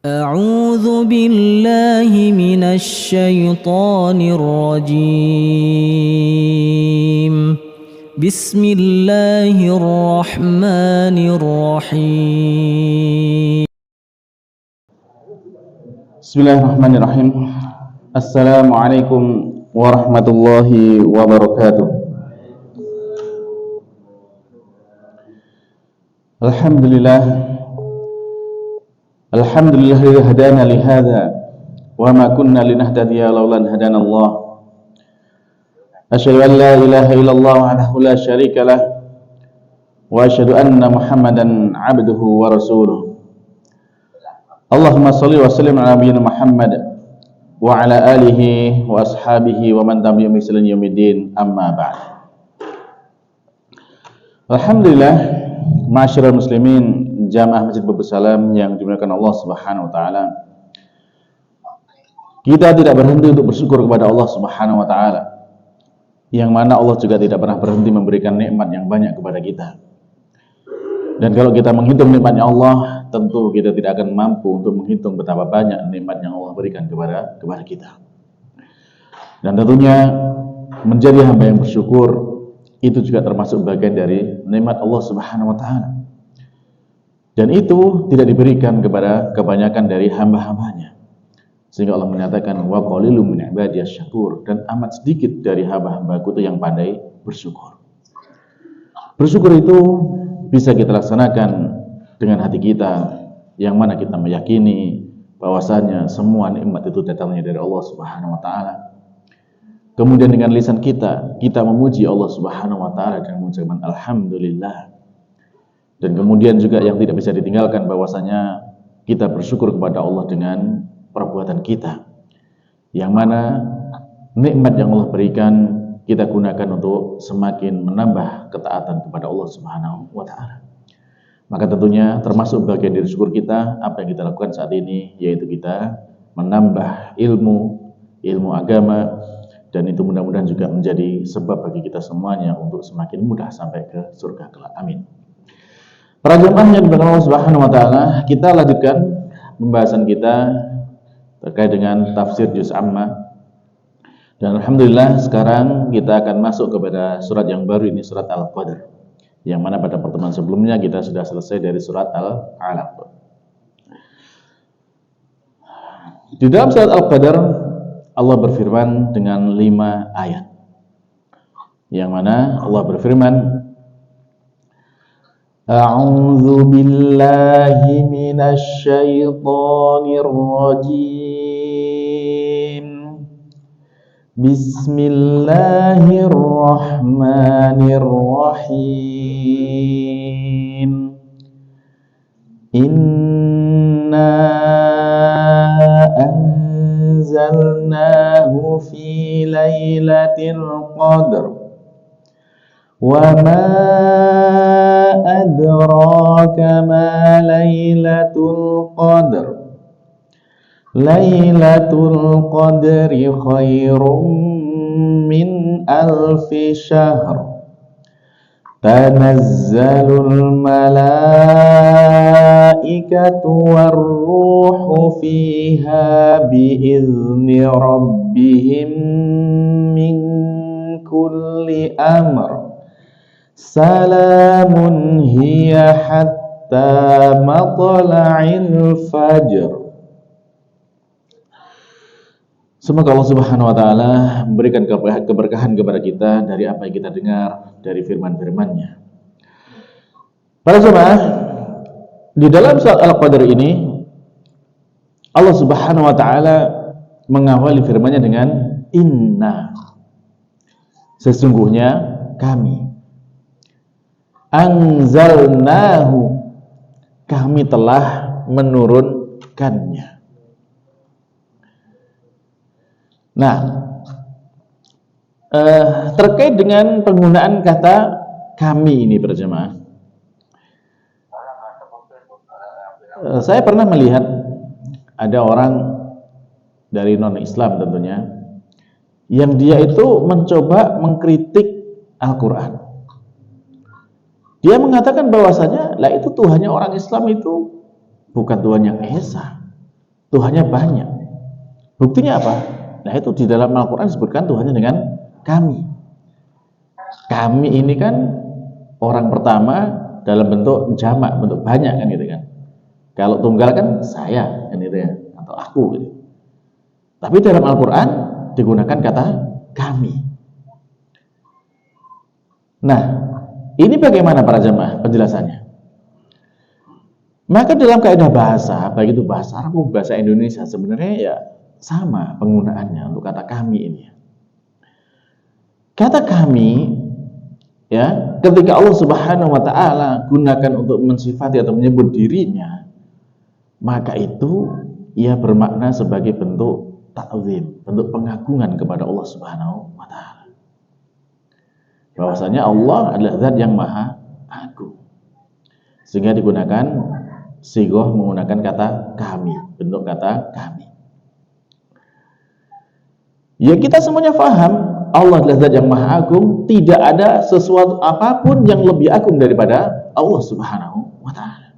أعوذ بالله من الشيطان الرجيم بسم الله الرحمن الرحيم Bismillahirrahmanirrahim. Assalamualaikum warahmatullahi wabarakatuh. Alhamdulillah hadana li hadza wa ma kunna linahtadiya laula an hadana Allah. Asyhadu an la ilaha illallah wahdahu la syarika lah wa asyhadu anna Muhammadan 'abduhu wa rasuluh. Allahumma shalli wa sallim ala nabiyyina Muhammad wa ala alihi wa ashabihi wa man tabi'ahum bi ihsan ila yaumil amma ba'd. Alhamdulillah, ma'asyiral muslimin, jamaah Masjid Babus Salam yang dimuliakan Allah Subhanahu wa taala. Kita tidak berhenti untuk bersyukur kepada Allah Subhanahu wa taala. Yang mana Allah juga tidak pernah berhenti memberikan nikmat yang banyak kepada kita. Dan kalau kita menghitung nikmatnya Allah, tentu kita tidak akan mampu untuk menghitung betapa banyak nikmat yang Allah berikan kepada kita. Dan tentunya menjadi hamba yang bersyukur itu juga termasuk bagian dari nikmat Allah Subhanahu wa taala. Dan itu tidak diberikan kepada kebanyakan dari hamba-hambanya. Sehingga Allah menyatakan wa qalilum min ibadiyas syakur, dan amat sedikit dari hamba-hambaku itu yang pandai bersyukur. Bersyukur itu bisa kita laksanakan dengan hati kita, yang mana kita meyakini bahwasanya semua nikmat itu datangnya dari Allah Subhanahu wa taala. Kemudian dengan lisan kita memuji Allah Subhanahu wa taala dengan mengucapkan alhamdulillah. Dan kemudian juga yang tidak bisa ditinggalkan bahwasanya kita bersyukur kepada Allah dengan perbuatan kita, yang mana nikmat yang Allah berikan kita gunakan untuk semakin menambah ketaatan kepada Allah Subhanahu wa taala. Maka tentunya termasuk bagian dari syukur kita apa yang kita lakukan saat ini, yaitu kita menambah ilmu agama, dan itu mudah-mudahan juga menjadi sebab bagi kita semuanya untuk semakin mudah sampai ke surga kelak. Amin. Para jemaah yang dimuliakan Allah Subhanahu wa taala, kita lanjutkan pembahasan kita terkait dengan tafsir juz amma. Dan alhamdulillah sekarang kita akan masuk kepada surat yang baru ini, surat Al-Qadr. Yang mana pada pertemuan sebelumnya kita sudah selesai dari surat Al-Alaq. Di dalam surat Al-Qadr Allah berfirman dengan 5 ayat. Yang mana Allah berfirman, A'udzu billahi minasy syaithanir rajim. Bismillahirrahmanirrahim. Inna anzalnahu fi lailatul qadr. Wa ma adraka ma lailatul qadr. Lailatul qadri khairum min alfi syahr. Tanazzalul malaikatu warruhu fiha biizni rabbihim min kulli amr. Salamun hiya hatta matla'il fajr. Semoga Allah Subhanahu wa taala memberikan keberkahan kepada kita dari apa yang kita dengar dari firman-firman-Nya. Para jemaah, di dalam surat Al-Qadr ini Allah Subhanahu wa taala mengawali firman-Nya dengan inna. Sesungguhnya kami. Anzalnahu, kami telah menurunkannya. Nah, terkait dengan penggunaan kata kami ini berjemaah, saya pernah melihat ada orang dari non-Islam tentunya, yang dia itu mencoba mengkritik Al-Quran. Dia mengatakan bahwasanya, lah itu Tuhannya orang Islam itu bukan Tuhan yang Esa. Tuhannya banyak. Buktinya apa? Nah, itu di dalam Al-Quran disebutkan Tuhannya dengan kami. Kami ini kan orang pertama dalam bentuk jamak, bentuk banyak kan gitu kan. Kalau tunggal kan saya kan gitu ya, atau aku gitu. Tapi dalam Al-Quran digunakan kata kami. Nah, ini bagaimana para jamaah penjelasannya? Maka dalam kaidah bahasa, baik itu bahasa Arab maupun bahasa Indonesia, sebenarnya ya sama penggunaannya untuk kata kami ini. Kata kami, ya, ketika Allah Subhanahu wa taala gunakan untuk mensifati atau menyebut dirinya, maka itu ia bermakna sebagai bentuk ta'zim, bentuk pengagungan kepada Allah Subhanahu wa taala. Bahwasanya Allah adalah zat yang maha agung. Sehingga digunakan sigoh menggunakan kata kami, bentuk kata kami. Ya, kita semuanya paham Allah adalah zat yang maha agung, tidak ada sesuatu apapun yang lebih agung daripada Allah Subhanahu wa taala.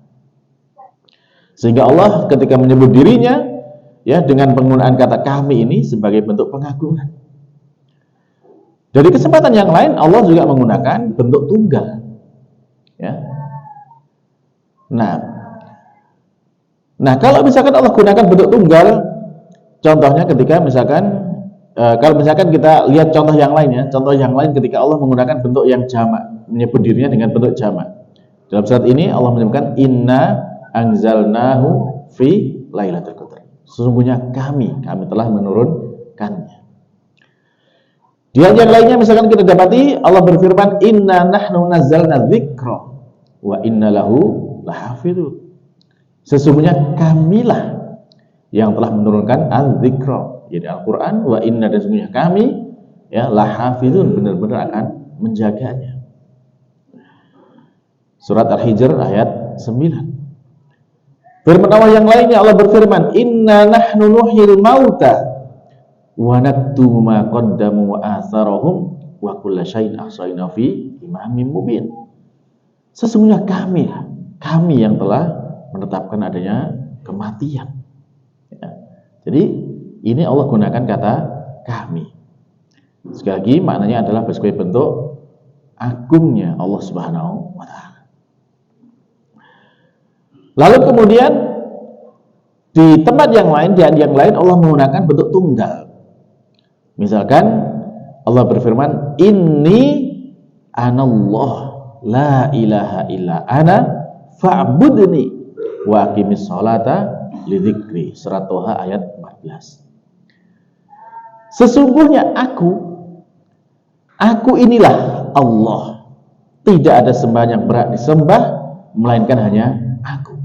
Sehingga Allah ketika menyebut dirinya ya dengan penggunaan kata kami ini sebagai bentuk pengagungan. Dari kesempatan yang lain Allah juga menggunakan bentuk tunggal. Ya. Nah, kalau misalkan Allah gunakan bentuk tunggal, contohnya ketika misalkan kalau misalkan kita lihat contoh yang lain ya, contoh yang lain ketika Allah menggunakan bentuk yang jamak, menyebut dirinya dengan bentuk jamak. Dalam surat ini Allah menyebutkan inna anzalnahu fi lailatul qadar. Sesungguhnya kami telah menurunkannya. Di ayat yang lainnya misalkan kita dapati Allah berfirman inna nahnu nazzalna dzikra wa inna lahu lahafizun. Sesungguhnya kamilah yang telah menurunkan al-dzikra, jadi Al-Quran, wa inna, dan sesungguhnya kami ya lahafizun, benar-benar akan menjaganya. Surat Al-Hijr ayat 9. Firman Allah yang lainnya Allah berfirman inna nahnu nuhyil mauta wa naktubu ma qaddamu wa atharahum wa kulla syai'in ahsayna fi imamin mubin. Sesungguhnya kami yang telah menetapkan adanya kematian. Ya. Jadi ini Allah gunakan kata kami. Sekali lagi maknanya adalah sebagai bentuk agungnya Allah Subhanahu wa taala. Lalu kemudian di tempat yang lain, di ayat yang lain Allah menggunakan bentuk tunggal. Misalkan Allah berfirman inni anallah la ilaha illa ana fa'budni wa aqimis sholata lidzikri. Surat Toha ayat 14. Sesungguhnya aku inilah Allah. Tidak ada sembahan yang berhak disembah melainkan hanya aku.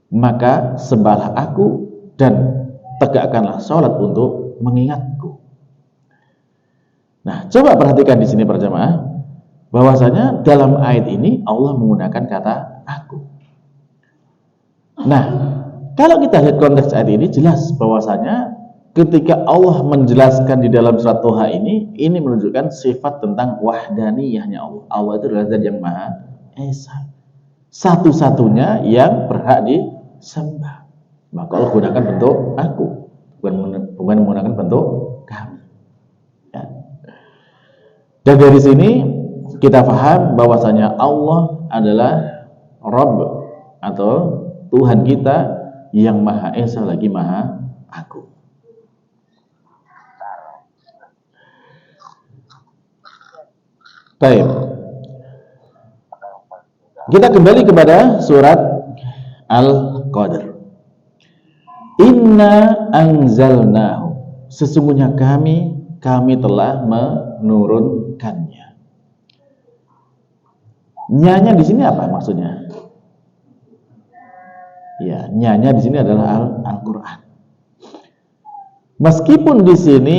Maka sembahlah aku dan tegakkanlah sholat untuk mengingatku. Nah, coba perhatikan di sini para jamaah, bahwasanya dalam ayat ini Allah menggunakan kata aku. Nah, kalau kita lihat konteks ayat ini jelas bahwasanya ketika Allah menjelaskan di dalam surat Toha ini menunjukkan sifat tentang wahdaniyahnya Allah. Allah itu adalah zat yang maha esa, satu-satunya yang berhak disembah. Maka Allah gunakan bentuk aku, bukan menggunakan bentuk kami. Ya. Dan dari sini kita paham bahwasanya Allah adalah Rabb atau Tuhan kita yang maha esa lagi maha agung. Baik. Kita kembali kepada surat Al-Qadr. Inna anzalnahu. Sesungguhnya kami telah menurunkannya. Nyanya di sini apa maksudnya? Ya, nyanya di sini adalah Al-Qur'an. Meskipun di sini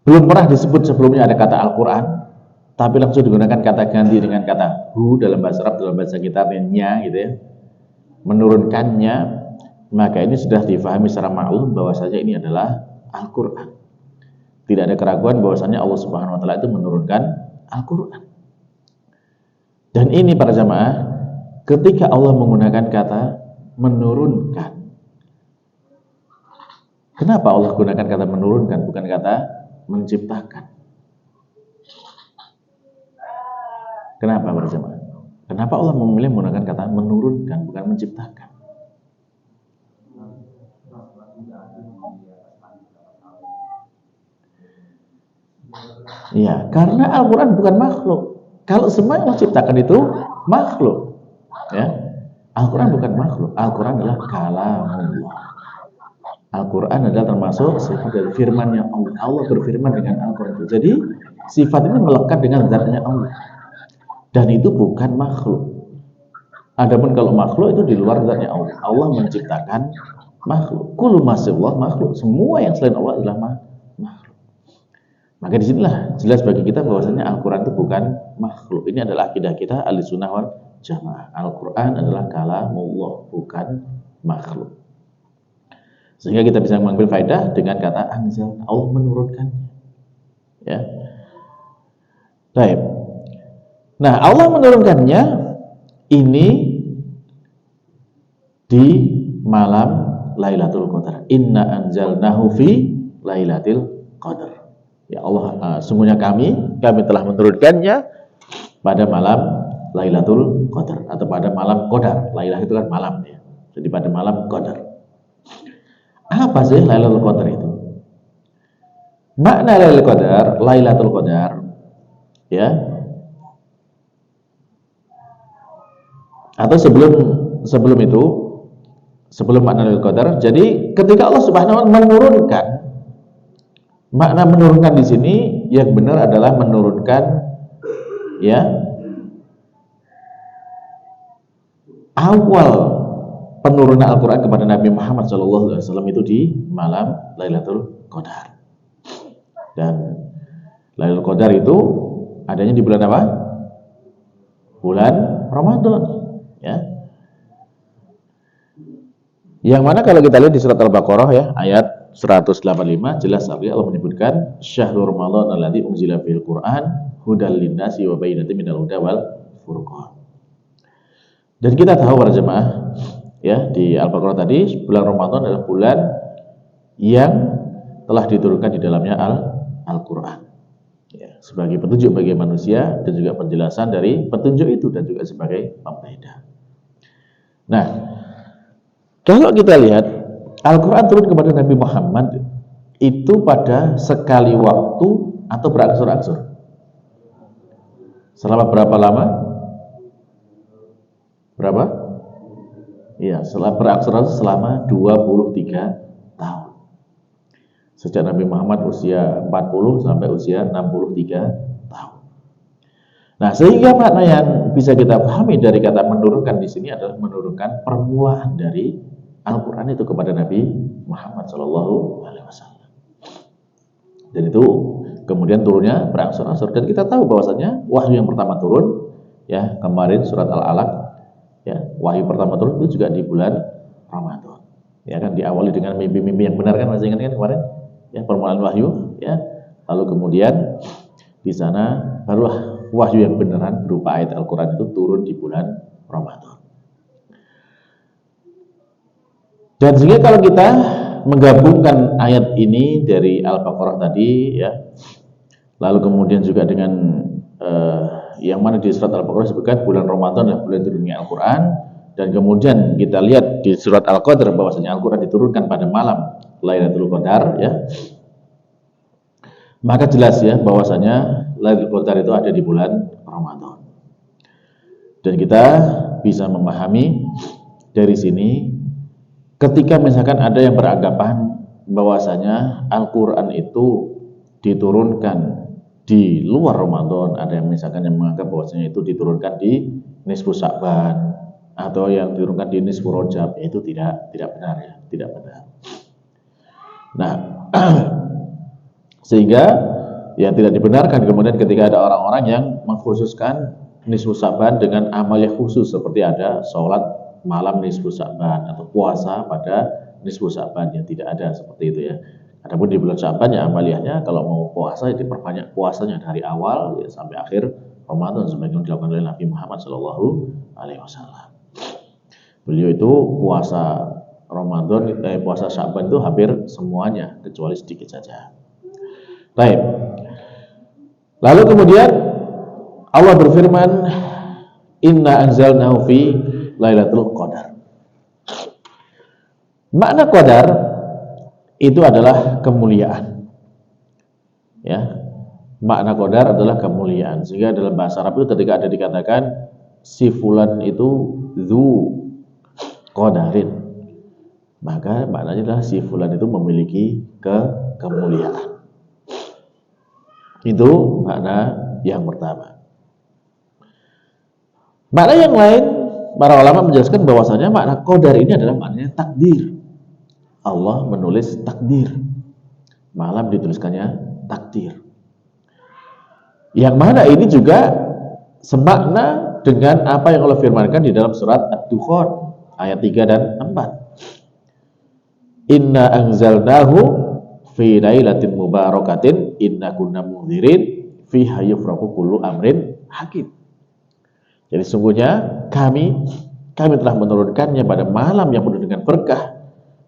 belum pernah disebut sebelumnya ada kata Al-Qur'an, tapi langsung digunakan kata ganti dengan kata hu dalam bahasa Arab, dalam bahasa kita nya gitu ya. Menurunkannya, maka ini sudah difahami secara maklum bahwasanya ini adalah Al-Qur'an. Tidak ada keraguan bahwasanya Allah Subhanahu wa taala itu menurunkan Al-Qur'an. Dan ini para jamaah, ketika Allah menggunakan kata menurunkan, Kenapa Allah gunakan kata menurunkan bukan kata menciptakan? Kenapa para jemaah? Kenapa Allah memilih menggunakan kata menurunkan bukan menciptakan? Ya, karena Al-Quran bukan makhluk. Kalau semua yang Allah ciptakan itu makhluk, ya. Al-Quran bukan makhluk. Al-Quran adalah kalamullah. Al-Quran adalah termasuk sifat dari firman-Nya Allah. Allah berfirman dengan Al-Quran itu. Jadi sifat ini melekat dengan zatnya Allah. Dan itu bukan makhluk. Adapun kalau makhluk itu di luar zatnya Allah. Allah menciptakan makhluk. Kullu ma siwallah makhluk. Semua yang selain Allah adalah makhluk. Maka disinilah jelas bagi kita bahwasanya Al-Quran itu bukan makhluk. Ini adalah akidah kita Ahlussunnah wal Jamaah. Al-Quran adalah kalamullah, bukan makhluk. Sehingga kita bisa mengambil faedah dengan kata anzal, Allah menurunkan. Ya. Baik. Nah, Allah menurunkannya ini di malam Lailatul Qadar. Inna anzalnahu fi Lailatul Qadar. Ya Allah, sungguhnya kami telah menurunkannya pada malam Lailatul Qadar atau pada malam Qadar. Lailah itu kan malam ya. Jadi pada malam Qadar. Apa sih Lailatul Qadar itu? Makna Lailatul Qadar ya. Atau sebelum itu, sebelum makna Lailatul Qadar, jadi ketika Allah Subhanahu wa taala menurunkan, makna menurunkan di sini yang benar adalah menurunkan ya awal penurunan Al-Quran kepada Nabi Muhammad SAW itu di malam Lailatul Qadar. Dan Lailatul Qadar itu adanya di bulan apa? Bulan Ramadan, ya. Yang mana kalau kita lihat di surat Al-Baqarah ya, ayat 185 jelas sekali Allah menyebutkan syahrul Ramadan alladzi unzila fil Qur'an hudal linnasi wa bayyinatin minal huda wal furqan. Dan kita tahu para jemaah ya, di Al-Baqarah tadi bulan Ramadan adalah bulan yang telah diturunkan di dalamnya Al-Quran ya, sebagai petunjuk bagi manusia dan juga penjelasan dari petunjuk itu dan juga sebagai pembeda. Nah, kalau kita lihat Al-Quran turun kepada Nabi Muhammad itu pada sekali waktu atau berangsur-angsur. Selama berapa lama? Berapa? Iya, berangsur-angsur selama 23 tahun. Sejak Nabi Muhammad usia 40 sampai usia 63 tahun. Nah, sehingga makna yang bisa kita pahami dari kata menurunkan di sini adalah menurunkan permulaan dari Al-Quran itu kepada Nabi Muhammad SAW. Dan itu kemudian turunnya berangsur-angsur. Dan kita tahu bahwasanya wahyu yang pertama turun ya kemarin surat Al-Alaq. Ya, wahyu pertama turun itu juga di bulan Ramadan. Ya kan diawali dengan mimpi-mimpi yang benar kan, masih ingat kan kemarin? Ya, permulaan wahyu ya. Lalu kemudian di sana barulah wahyu yang beneran berupa ayat Al-Qur'an itu turun di bulan Ramadan. Dan sehingga kalau kita menggabungkan ayat ini dari Al-Baqarah tadi ya. Lalu kemudian juga dengan yang mana di surat Al-Baqarah disebutkan bulan Ramadan adalah bulan turunnya Al-Quran, dan kemudian kita lihat di surat Al-Qadar bahwasanya Al-Quran diturunkan pada malam Lailatul Qadar ya, maka jelas ya bahwasanya Lailatul Qadar itu ada di bulan Ramadan. Dan kita bisa memahami dari sini ketika misalkan ada yang beranggapan bahwasanya Al-Quran itu diturunkan di luar Ramadan, ada yang misalkan yang menganggap bahwasanya itu diturunkan di nisfu Sya'ban atau yang diturunkan di nisfu Rajab, itu tidak benar ya, tidak benar. Nah, sehingga ya tidak dibenarkan kemudian ketika ada orang-orang yang mengkhususkan nisfu Sya'ban dengan amal yang khusus seperti ada sholat malam nisfu Sya'ban atau puasa pada nisfu Sya'ban, yang tidak ada seperti itu ya. Adapun di bulan Sya'ban ya amaliyahnya kalau mau puasa itu diperbanyak puasanya dari awal ya, sampai akhir Ramadan sebagaimana dilakukan oleh Nabi Muhammad SAW. Beliau itu puasa Ramadan, puasa Sya'ban itu hampir semuanya kecuali sedikit saja. Baik. Lalu kemudian Allah berfirman, Inna anzalnahu fi Lailatul Qadar. Makna qadar itu adalah kemuliaan. Ya. Makna qadar adalah kemuliaan. Sehingga dalam bahasa Arab itu ketika ada dikatakan si fulan itu dzu qadarin, maka maknanya adalah si fulan itu memiliki kemuliaan. Itu makna yang pertama. Makna yang lain, para ulama menjelaskan bahwasanya makna qadar ini adalah maknanya takdir. Allah menulis takdir. Malam dituliskannya takdir. Yang mana ini juga semakna dengan apa yang Allah firmankan di dalam surat Ad-Dukhan ayat 3 dan 4. Inna anzalnahu fi lailatin mubarakatin inna kunna mundzirin fiha yufraqu kullu amrin hakim. Jadi sungguhnya kami telah menurunkannya pada malam yang penuh dengan berkah,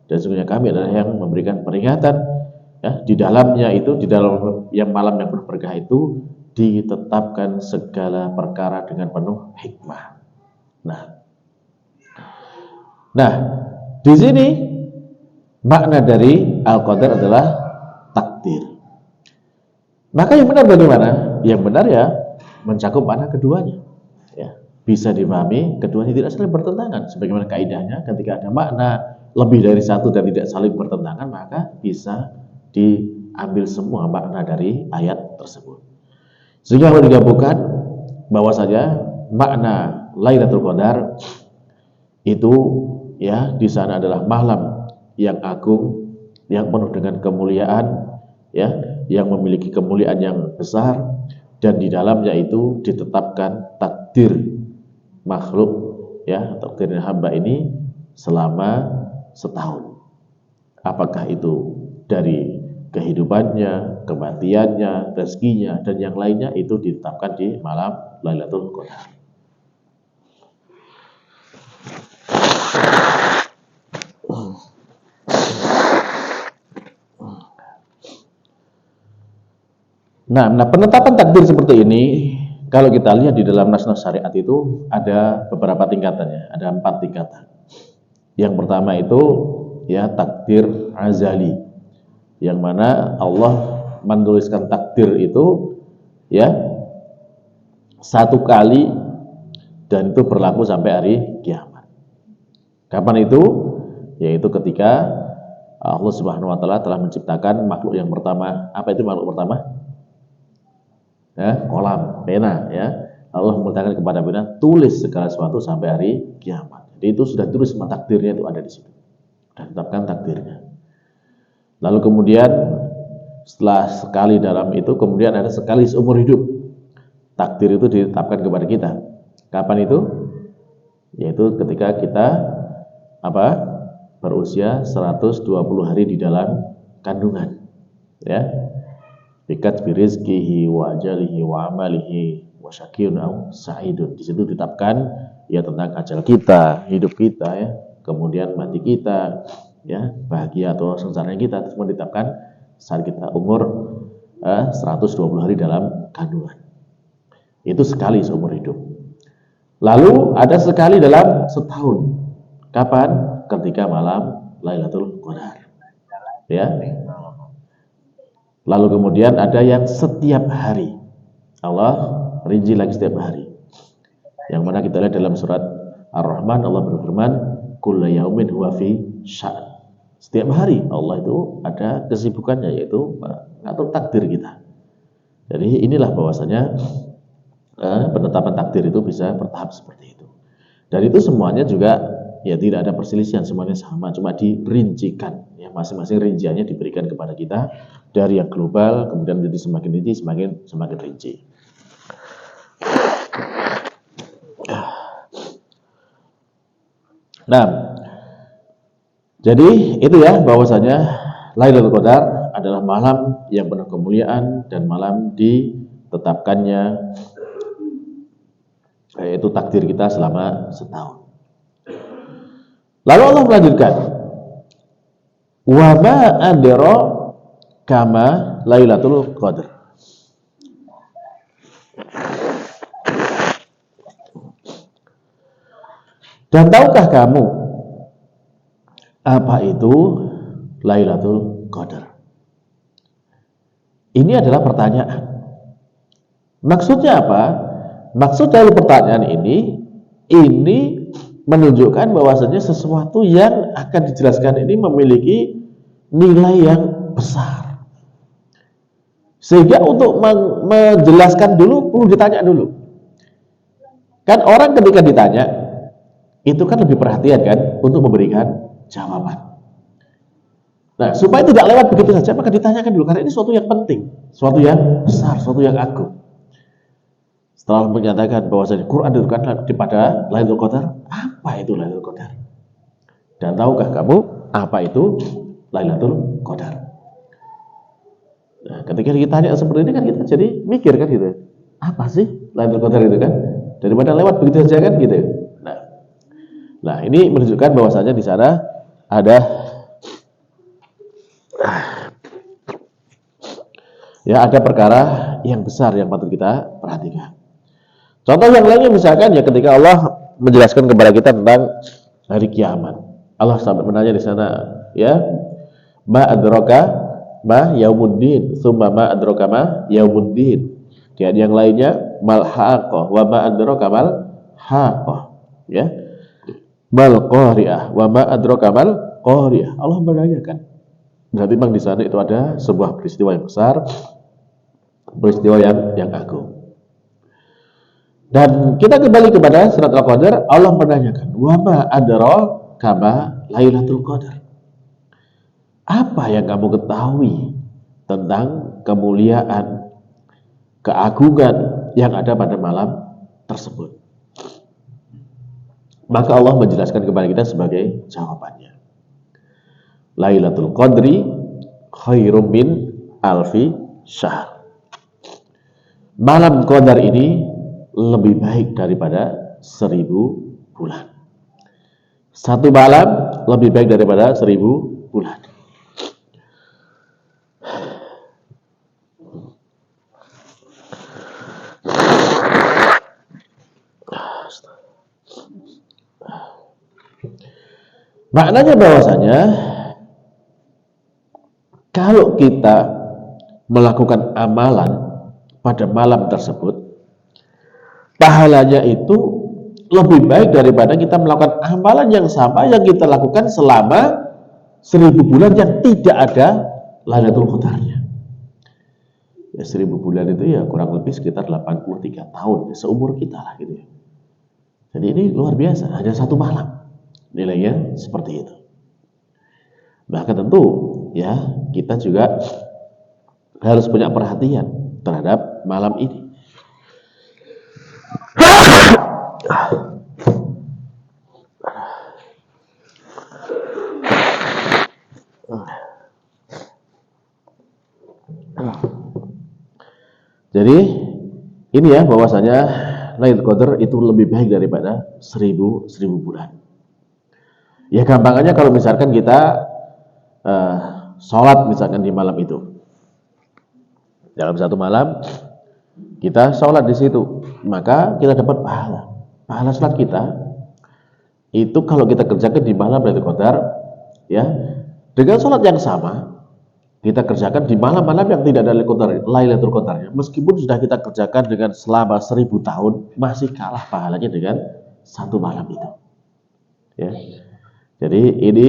dan sungguhnya kami adalah yang memberikan peringatan. Ya, di dalamnya itu, di dalam yang malam yang penuh berkah itu ditetapkan segala perkara dengan penuh hikmah. Nah, di sini makna dari al-qadar adalah takdir. Maka yang benar bagaimana? Yang benar ya mencakup makna keduanya. Ya, bisa dipahami keduanya tidak saling bertentangan. Sebagaimana kaidahnya ketika ada makna lebih dari satu dan tidak saling bertentangan, maka bisa diambil semua makna dari ayat tersebut. Sehingga kalau digabungkan bahwasanya makna Lailatul Qadar itu ya di sana adalah malam yang agung, yang penuh dengan kemuliaan, ya, yang memiliki kemuliaan yang besar, dan di dalamnya itu ditetapkan takdir makhluk, ya, takdir hamba ini selama setahun. Apakah itu dari kehidupannya, kematiannya, rezekinya, dan yang lainnya itu ditetapkan di malam Lailatul Qadar. Nah, penetapan takdir seperti ini, kalau kita lihat di dalam nas-nas syariat itu ada beberapa tingkatannya, ada 4 tingkatan. Yang pertama itu ya takdir azali, yang mana Allah menuliskan takdir itu ya satu kali dan itu berlaku sampai hari kiamat. Kapan itu? Yaitu ketika Allah Subhanahu wa taala telah menciptakan makhluk yang pertama. Apa itu makhluk pertama? Ya, kolam, pena, ya. Allah memerintahkan kepada pena, tulis segala sesuatu sampai hari kiamat. Jadi itu sudah tulis, semua takdirnya itu ada di situ. Dan tetapkan takdirnya. Lalu kemudian setelah sekali dalam itu, kemudian ada sekali seumur hidup. Takdir itu ditetapkan kepada kita. Kapan itu? Yaitu ketika kita berusia 120 hari di dalam kandungan. Ya. Bikat birizkihi wa ajalihi wa amalihi wa syakiyun aw sa'idun. Di situ ditetapkan ya tentang ajal kita, hidup kita, ya, kemudian mati kita, ya, bahagia atau sengsaranya kita, semua ditetapkan saat kita umur 120 hari dalam kandungan. Itu sekali seumur hidup. Lalu ada sekali dalam setahun. Kapan? Ketika malam Lailatul Qadar. Ya. Lalu kemudian ada yang setiap hari. Allah rinci lagi setiap hari. Yang mana kita lihat dalam surat Ar-Rahman, Allah berfirman, "Kullu yaumin huwa fi sya'n." Setiap hari Allah itu ada kesibukannya, yaitu mengatur takdir kita. Jadi inilah bahwasanya penetapan takdir itu bisa bertahap seperti itu. Dan itu semuanya juga ya tidak ada perselisihan, semuanya sama, cuma dirincikan, ya, masing-masing rinciannya diberikan kepada kita dari yang global, kemudian menjadi semakin rinci, semakin rinci. Nah, jadi itu ya bahwasanya Lailatul Qadar adalah malam yang penuh kemuliaan dan malam ditetapkannya yaitu takdir kita selama setahun. Lalu Allah melanjutkan, Wa ma adra kama Lailatul Qadar. Dan tahukah kamu apa itu Lailatul Qadar? Ini adalah pertanyaan. Maksudnya apa? Maksud dari pertanyaan ini menunjukkan bahwasanya sesuatu yang akan dijelaskan ini memiliki nilai yang besar. Sehingga untuk menjelaskan dulu perlu ditanya dulu. Kan orang ketika ditanya itu kan lebih perhatian kan untuk memberikan jawaban. Nah, supaya tidak lewat begitu saja maka ditanyakan dulu karena ini sesuatu yang penting, sesuatu yang besar, sesuatu yang agung. Setelah menyatakan bahwasanya Quran diturunkan pada Lailatul Qadar, apa itu Lailatul Qadar? Dan tahukah kamu apa itu Lailatul Qadar? Nah, ketika ditanya seperti ini kan kita jadi mikir kan gitu. Apa sih Lailatul Qadar itu kan? Daripada lewat begitu saja kan gitu. Nah, ini menunjukkan bahwasanya di sana ada perkara yang besar yang patut kita perhatikan. Contoh yang lainnya misalkan ya ketika Allah menjelaskan kepada kita tentang hari kiamat. Allah sampai menanya di sana, ya, ma adraka ma yaumuddin, tsumma ma adraka ma yaumuddin. Dan yang lainnya mal haqqah wa ma adraka mal haqqah, ya. Mal qari'ah wa ma adraka mal qari'ah. Allah menanyakan. Berarti memang di sana itu ada sebuah peristiwa yang besar, peristiwa yang agung. Dan kita kembali kepada surat Al-Qadar, Allah menanyakan, "Wa ma adraka ma Lailatul Qadar?" Apa yang kamu ketahui tentang kemuliaan, keagungan yang ada pada malam tersebut? Maka Allah menjelaskan kepada kita sebagai jawabannya. Lailatul Qadri khairum min alfi syahr. Malam Qadar ini lebih baik daripada 1000 bulan. Satu malam lebih baik daripada 1000 bulan. Maknanya bahwasanya kalau kita melakukan amalan pada malam tersebut, pahalanya itu lebih baik daripada kita melakukan amalan yang sama yang kita lakukan selama 1000 bulan yang tidak ada Lailatul Qadarnya. Ya 1000 bulan itu ya kurang lebih sekitar 83 tahun, seumur kita lah gitu ya. Jadi ini luar biasa, hanya satu malam nilainya seperti itu. Bahkan tentu ya kita juga harus punya perhatian terhadap malam ini. Jadi ini ya bahwasanya Lailatul Qadar itu lebih baik daripada 1000 bulan. Ya gampangannya kalau misalkan kita sholat misalkan di malam itu, dalam satu malam kita sholat di situ, maka kita dapat pahala. Pahala sholat kita itu kalau kita kerjakan di malam Lailatul Qadar, ya dengan sholat yang sama kita kerjakan di malam-malam yang tidak ada Lailatul Qadarnya, meskipun sudah kita kerjakan dengan selama 1000 tahun, masih kalah pahalanya dengan satu malam itu. Ya. Jadi ini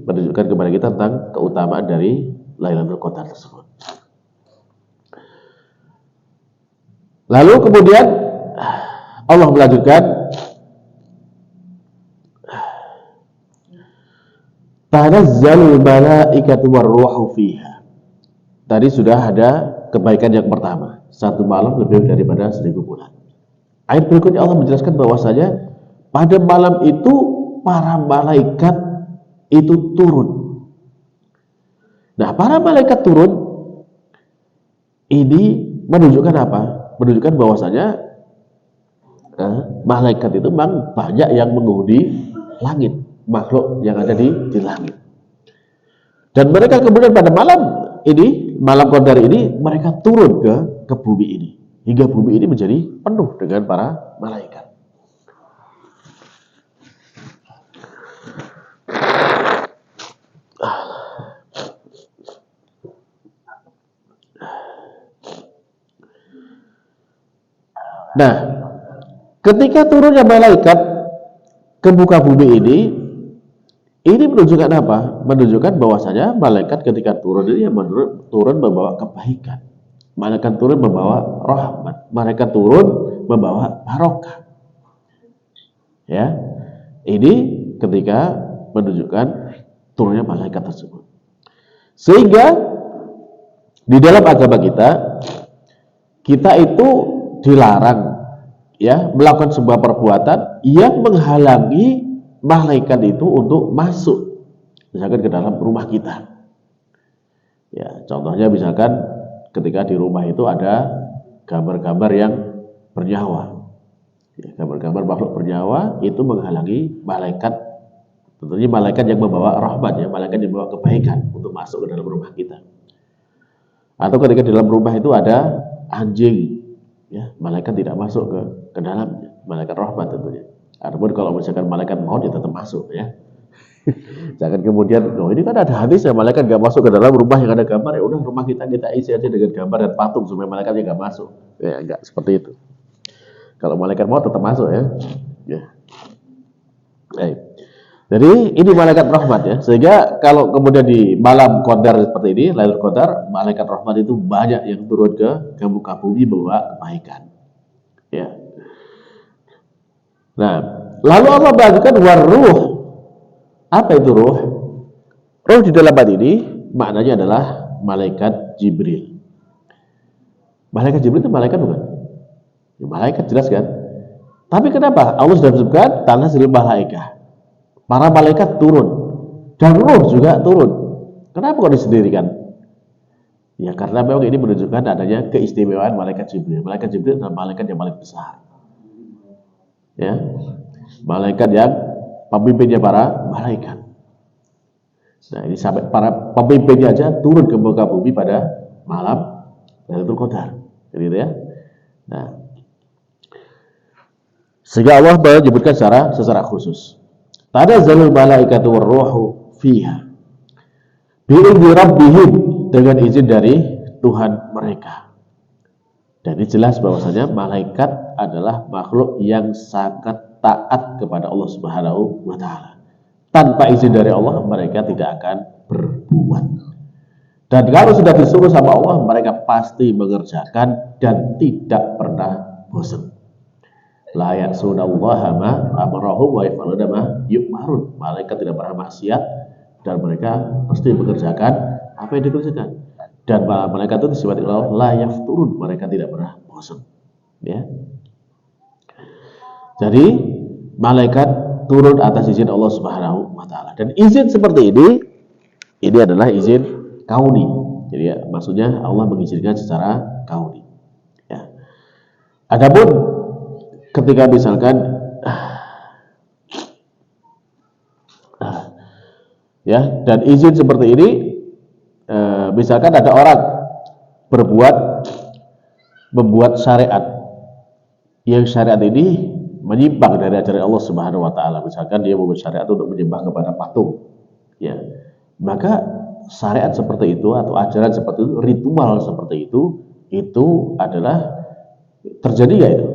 menunjukkan kepada kita tentang keutamaan dari Lailatul Qadar tersebut. Lalu kemudian Allah melanjutkan, tanazzalul malaikatu warruhu fiha. Tadi sudah ada kebaikan yang pertama, satu malam lebih daripada 1000 bulan. Ayat berikutnya Allah menjelaskan bahwasanya pada malam itu para malaikat itu turun. Nah, para malaikat turun ini menunjukkan apa? Menunjukkan bahwasanya malaikat itu memang banyak yang menghuni langit, makhluk yang ada di langit. Dan mereka kemudian pada malam Qadar ini mereka turun ke bumi ini, hingga bumi ini menjadi penuh dengan para malaikat. Nah, ketika turunnya malaikat ke muka bumi ini menunjukkan apa? Menunjukkan bahwasanya malaikat ketika turun ini turun membawa kebaikan. Malaikat turun membawa rahmat. Malaikat turun membawa barokah. Ya, ini ketika menunjukkan turunnya malaikat tersebut. Sehingga di dalam agama kita itu dilarang ya melakukan sebuah perbuatan yang menghalangi malaikat itu untuk masuk misalkan ke dalam rumah kita. Ya, contohnya misalkan ketika di rumah itu ada gambar-gambar yang bernyawa. Ya, gambar-gambar makhluk bernyawa itu menghalangi malaikat, tentunya malaikat yang membawa rahmat ya, malaikat yang membawa kebaikan untuk masuk ke dalam rumah kita. Atau ketika di dalam rumah itu ada anjing, ya, malaikat tidak masuk ke dalamnya, malaikat rahmat tentunya. Adapun kalau misalkan malaikat maut ya tetap masuk ya. Jangan kemudian, ini kan ada hadisnya malaikat gak masuk ke dalam rumah yang ada gambar, ya udah rumah kita isi aja dengan gambar dan patung supaya malaikatnya gak masuk. Ya enggak seperti itu. Kalau malaikat maut tetap masuk ya. Ya. Baik. Jadi ini malaikat rahmat ya. Sehingga kalau kemudian di malam Qadar seperti ini, Lailatul Qadar, malaikat rahmat itu banyak yang turun ke muka bumi membawa kebaikan. Ya. Nah, lalu Allah bagikan waruh. Apa itu ruh? Ruh di dalam ayat ini maknanya adalah malaikat Jibril. Malaikat Jibril itu malaikat bukan? Ya, malaikat jelas kan? Tapi kenapa? Allah sudah menyebutkan tanazilul malaikah. Para malaikat turun dan ruh juga turun. Kenapa kok disendirikan? Ya karena memang ini menunjukkan adanya keistimewaan malaikat Jibril. Malaikat Jibril adalah malaikat yang paling besar. Ya, malaikat yang pemimpinnya para malaikat. Nah ini sampai para pemimpinnya aja turun ke muka bumi pada malam Lailatul Qadar, gitu ya. Nah, sehingga Allah menyebutkan secara khusus. Tanazzalul malaikatu warruhu fiha bi'izni rabbihim, dengan izin dari Tuhan mereka. Dan ini jelas bahwasanya malaikat adalah makhluk yang sangat taat kepada Allah Subhanahu wa taala. Tanpa izin dari Allah mereka tidak akan berbuat. Dan kalau sudah disuruh sama Allah, mereka pasti mengerjakan dan tidak pernah bosan. La ya'sunallaha ma amarahum wa yaf'aluna ma yu'marun. Malaikat tidak pernah maksiat dan mereka pasti mengerjakan apa yang dikerjakan. Dan malaikat itu disifati Allah la yafturun, mereka tidak pernah bosan. Ya. Jadi malaikat turun atas izin Allah Subhanahu wa taala. Dan izin seperti ini adalah izin kauni. Jadi ya, maksudnya Allah mengizinkan secara kauni. Ya. Adapun ketika misalkan ya, dan izin seperti ini misalkan ada orang membuat syariat yang syariat ini menyimpang dari ajaran Allah Subhanahu wa taala. Misalkan dia membuat syariat untuk menyembah kepada patung. Ya. Maka syariat seperti itu atau ajaran seperti itu, ritual seperti itu adalah terjadi enggak itu?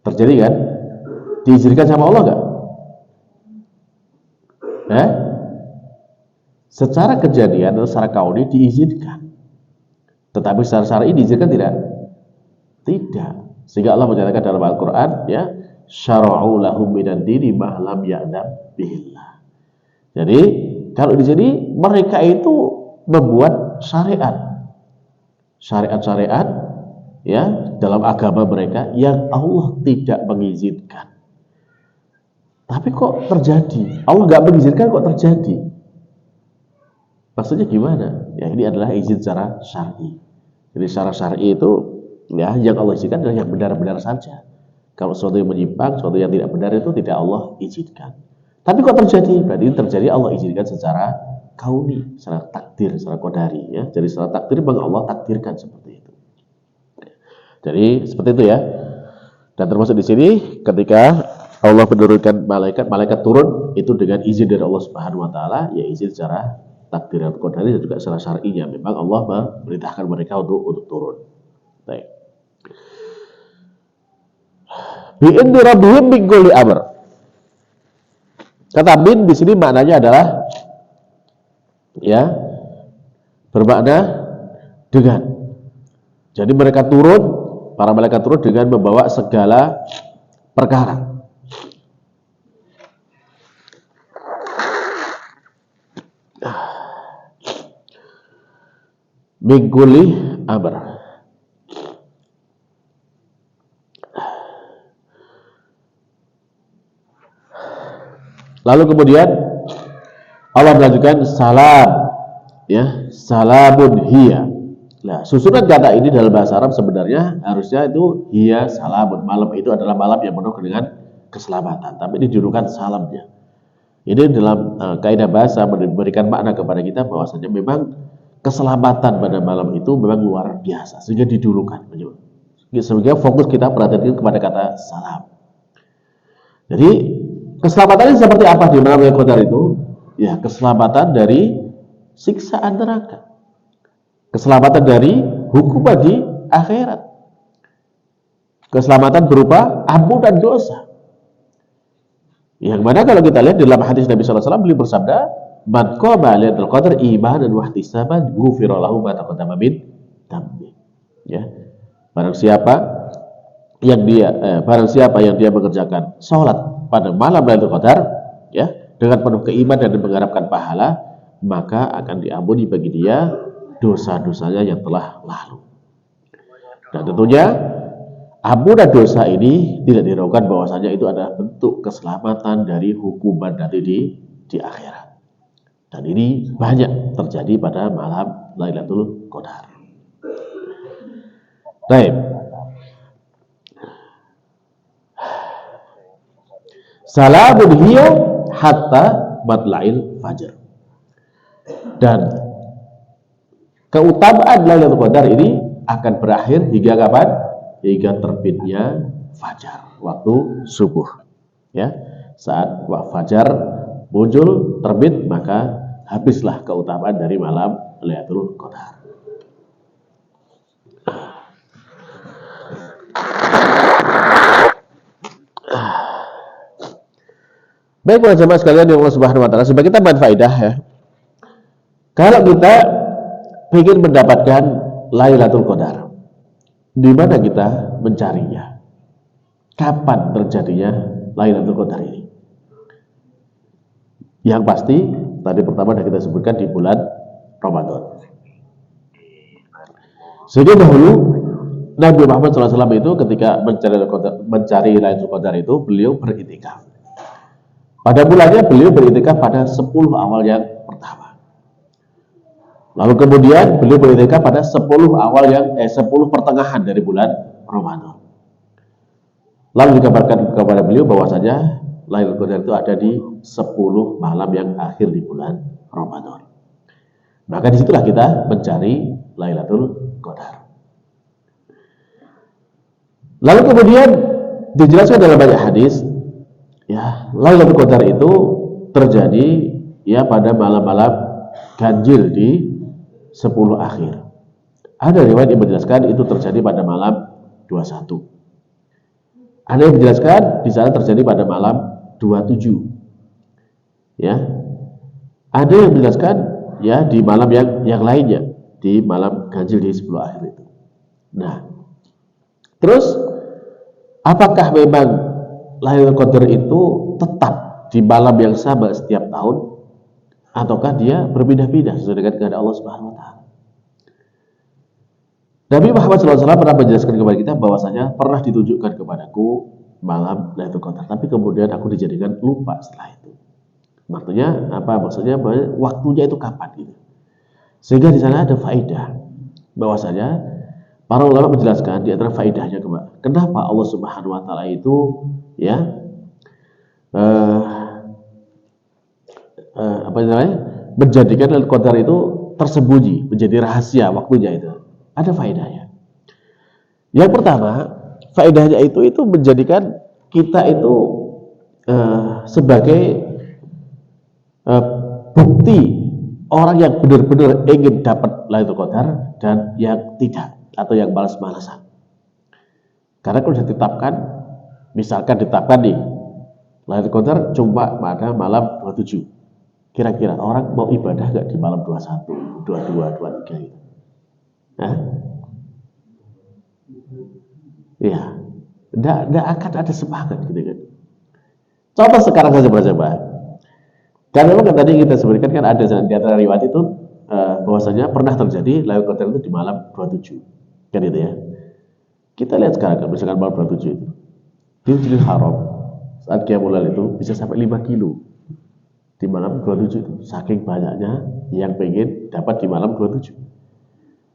Terjadi kan? Diizinkan sama Allah enggak? Secara kejadian atau secara kauni diizinkan. Tetapi secara syar'i diizinkan tidak? Tidak. Sehingga Allah menyatakan dalam Al-Qur'an ya, syara'u lahum minad dini ma lam ya'lam bihillah. Jadi, kalau di sini mereka itu membuat syariat-syariat ya dalam agama mereka yang Allah tidak mengizinkan. Tapi kok terjadi? Allah nggak mengizinkan kok terjadi? Maksudnya gimana? Ya ini adalah izin secara syar'i. Jadi secara syar'i itu ya yang Allah izinkan adalah yang benar-benar saja. Kalau sesuatu yang menyimpang, sesuatu yang tidak benar itu tidak Allah izinkan. Tapi kok terjadi? Berarti terjadi Allah izinkan secara kauni, secara takdir, secara qadari ya. Jadi secara takdir memang Allah takdirkan seperti itu. Jadi seperti itu ya. Dan termasuk di sini ketika Allah menurunkan malaikat turun itu dengan izin dari Allah Subhanahu wa taala, ya izin secara takdir atau qadari dan juga secara syar'inya. Memang Allah memerintahkan mereka untuk turun. Baik. Bi'idni rabbihim min kulli amr. Kata min di sini maknanya adalah ya bermakna dengan. Jadi mereka turun, para malaikat turun dengan membawa segala perkara. Min kulli amr. Lalu kemudian Allah melanjutkan salam, ya, salamun hiya. Nah, susunan kata ini dalam bahasa Arab sebenarnya harusnya itu hiya salamun. Malam itu adalah malam yang penuh dengan keselamatan, tapi dijulukan salamnya. Ini dalam kaidah bahasa memberikan makna kepada kita bahwasanya memang keselamatan pada malam itu memang luar biasa sehingga didulukan. Sehingga fokus kita perhatikan kepada kata salam. Jadi keselamatannya seperti apa di malam Lailatul Qadar itu? Ya, keselamatan dari siksaan neraka. Keselamatan dari hukuman di akhirat. Keselamatan berupa ampunan dosa. Yang mana kalau kita lihat dalam hadis Nabi SAW beliau bersabda, "Man qama Lailatul Qadar imanan wa ihtisaban ghufira lahu ma taqaddama min dhanbi." Ya. Barang siapa yang dia mengerjakan salat pada malam Lailatul Qadar ya dengan penuh keimanan dan mengharapkan pahala, maka akan diampuni bagi dia dosa-dosanya yang telah lalu. Dan tentunya ampunan dosa ini tidak diragukan bahwasanya itu adalah bentuk keselamatan dari hukuman nanti di akhirat. Dan ini banyak terjadi pada malam Lailatul Qadar. Baik. Salamun hiya hatta matla'il fajr. Dan keutamaan Lailatul Qadar ini akan berakhir hingga kapan? Hingga terbitnya fajar, waktu subuh. Ya, saat fajar muncul terbit maka habislah keutamaan dari malam Lailatul Qadar. Baik para jemaah sekalian yang Allah Subhanahu wa taala, sebagai tambahan faedah ya. Kalau kita ingin mendapatkan Lailatul Qadar, di mana kita mencarinya? Kapan terjadinya Lailatul Qadar ini? Yang pasti tadi pertama sudah kita sebutkan di bulan Ramadan. Sehingga dahulu Nabi Muhammad SAW itu ketika mencari Lailatul Qadar itu beliau beriktikaf. Pada bulannya beliau beriktikaf pada 10 awal yang pertama. Lalu kemudian beliau beriktikaf pada 10 pertengahan dari bulan Ramadan. Lalu dikabarkan kepada beliau bahwasanya Lailatul Qadar itu ada di 10 malam yang akhir di bulan Ramadan. Maka disitulah kita mencari Lailatul Qadar. Lalu kemudian dijelaskan dalam banyak hadis, ya, Lailatul Qadar itu terjadi ya pada malam-malam ganjil di 10 akhir. Ada riwayat yang menjelaskan itu terjadi pada malam 21. Ada yang menjelaskan di sana terjadi pada malam 27. Ya. Ada yang menjelaskan ya di malam yang lainnya, di malam ganjil di 10 akhir itu. Nah, terus apakah memang Lailatul Qadar itu tetap di malam yang sama setiap tahun, ataukah dia berpindah-pindah sesuai dengan kehendak Allah Subhanahu wa taala? Nabi Muhammad SAW pernah menjelaskan kepada kita bahwasanya pernah ditunjukkan kepadaku malam Lailatul Qadar, tapi kemudian aku dijadikan lupa setelah itu. Maksudnya apa? Maksudnya waktunya itu kapan gitu. Sehingga di sana ada faedah bahwasanya para ulama menjelaskan di antara faedahnya kenapa Allah Subhanahu wa taala itu ya menjadikan Lailatul Qadar itu tersembunyi, menjadi rahasia waktunya itu? Ada faedahnya. Yang pertama, faedahnya itu menjadikan kita itu sebagai bukti orang yang benar-benar ingin dapat Lailatul Qadar dan yang tidak, atau yang malas-malasan. Karena kalau sudah ditetapkan, misalkan ditetapkan nih Lailatul Qadar cuma pada malam 27, kira-kira orang mau ibadah nggak di malam 21, 22, 23 gitu? Hah? Ya, enggak akan ada semangat gitu kan. Contoh sekarang saja coba. Dan memang kan tadi kita sebutkan kan ada di antara riwayat itu bahwasanya pernah terjadi Lailatul Qadar itu di malam 27. Kan itu ya. Kita lihat sekarang kan misalkan malam 27 itu. Di Masjidil Haram saat Qiyamul Lail itu bisa sampai 5 kilo. Di malam 27 itu saking banyaknya yang pengen dapat di malam 27.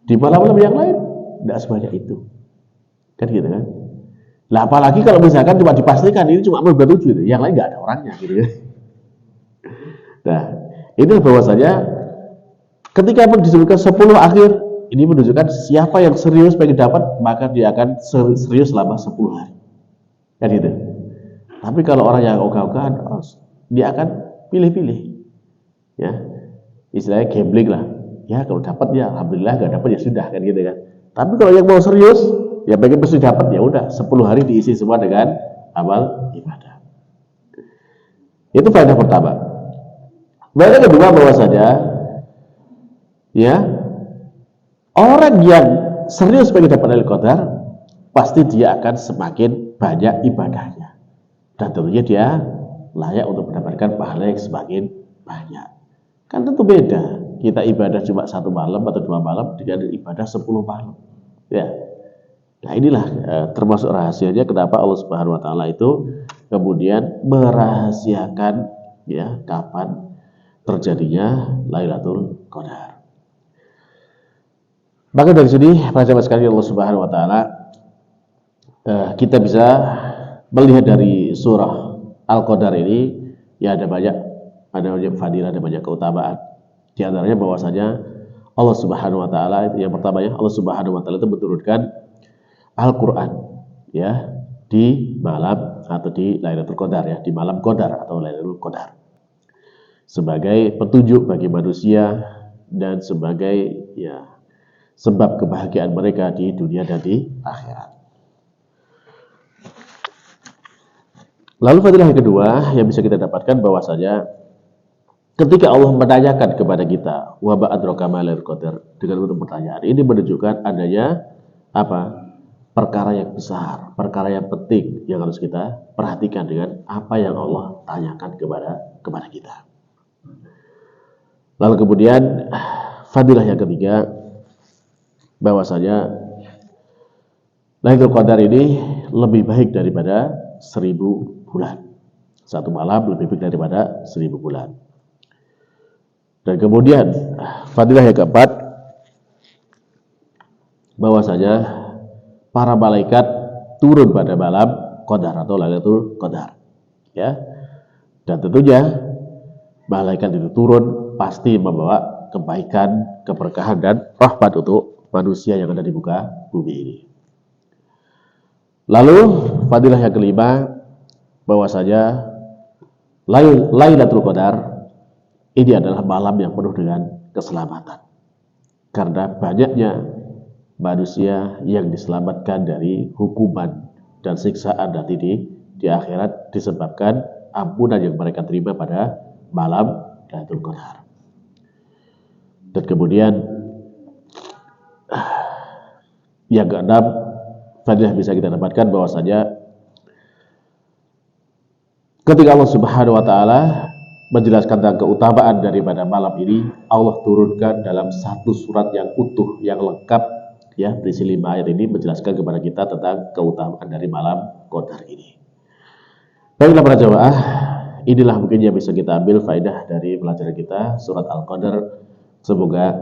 Di malam-malam yang lain enggak sebanyak itu. Kan gitu kan. Lah apalagi kalau misalkan cuma dipastikan ini cuma malam 27 itu, yang lain enggak ada orangnya gitu ya. Nah, ini bahwasanya ketika pun disebutkan 10 akhir, ini menunjukkan siapa yang serius pengen dapat, maka dia akan serius selama 10 hari. Kan gitu. Tapi kalau orang yang ogah-ogahan, dia akan pilih-pilih. Ya. Istilahnya gambling lah. Ya kalau dapat ya alhamdulillah, enggak dapat ya sudah, kan gitu kan. Tapi kalau yang mau serius, ya pengen mesti dapat, ya udah 10 hari diisi semua dengan amal ibadah. Itu faedah pertama. Faedah kedua bahwasanya ya, orang yang serius pengen dapat Lailatul Qadar pasti dia akan semakin banyak ibadahnya. Dan tentunya dia layak untuk mendapatkan pahala yang semakin banyak. Kan tentu beda kita ibadah cuma 1 malam atau 2 malam dengan ibadah 10 malam. Ya. Nah, inilah termasuk rahasianya kenapa Allah Subhanahu wa taala itu kemudian merahasiakan ya kapan terjadinya Lailatul Qadar. Maka dari sini para jemaah sekalian Allah Subhanahu wa taala kita bisa melihat dari surah Al-Qadar ini ya ada banyak fadilah, ada banyak keutamaan. Di antaranya bahwasanya Allah Subhanahu wa taala yang pertama ya, Allah Subhanahu wa taala itu menurunkan Al-Qur'an ya di malam atau di Lailatul Qadar ya, di malam Qadar atau Lailatul Qadar. Sebagai petunjuk bagi manusia dan sebagai ya sebab kebahagiaan mereka di dunia dan di akhirat. Lalu fadilah yang kedua yang bisa kita dapatkan bahwasanya ketika Allah menanyakan kepada kita wa ma adraka ma lailatul qadar dengan bentuk pertanyaan, ini menunjukkan adanya apa? Perkara yang besar, perkara yang penting yang harus kita perhatikan dengan apa yang Allah tanyakan kepada kita. Lalu kemudian fadilah yang ketiga bahwasanya Lailatul Qadar ini lebih baik daripada 1000 bulan. 1 malam lebih baik daripada 1000 bulan. Dan kemudian fadilah yang keempat bahwasanya para malaikat turun pada malam Qadar atau Lailatul Qadar. Ya. Dan tentunya malaikat itu turun pasti membawa kebaikan, keberkahan dan rahmat untuk manusia yang ada di muka bumi ini. Lalu fadilah yang kelima bahwasanya Lailatul Qadar ini adalah malam yang penuh dengan keselamatan. Karena banyaknya manusia yang diselamatkan dari hukuman dan siksaan nanti di akhirat disebabkan ampunan yang mereka terima pada malam Lailatul Qadar. Dan kemudian yang keenam, fadilah bisa kita dapatkan bahwasanya ketika Allah Subhanahu wa taala menjelaskan tentang keutamaan daripada malam ini, Allah turunkan dalam satu surat yang utuh, yang lengkap ya, berisi 5 ayat ini menjelaskan kepada kita tentang keutamaan dari malam Qadar ini. Baiklah para jemaah, inilah mungkin yang bisa kita ambil faedah dari pelajaran kita surat Al-Qadar. Semoga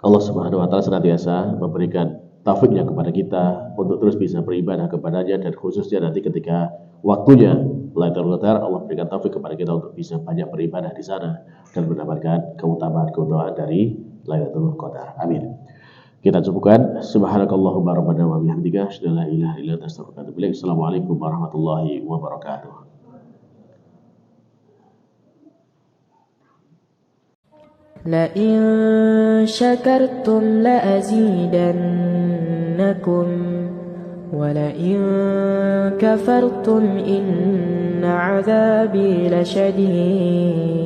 Allah Subhanahu wa taala senantiasa memberikan taufiknya kepada kita untuk terus bisa beribadah kepadanya, dan khususnya nanti ketika waktunya Lailatul Qadar, Allah berikan taufik kepada kita untuk bisa banyak beribadah di sana dan mendapatkan keutamaan dari Lailatul Qadar. Amin. Kita cukupkan. Subhanakallahumma rabbana wa bihamdika asyhadu an la ilaha illa anta astaghfiruka wa atubu ilaik. Assalamualaikum warahmatullahi wabarakatuh. لئن شكرتم لأزيدنكم ولئن كفرتم إن عذابي لشديد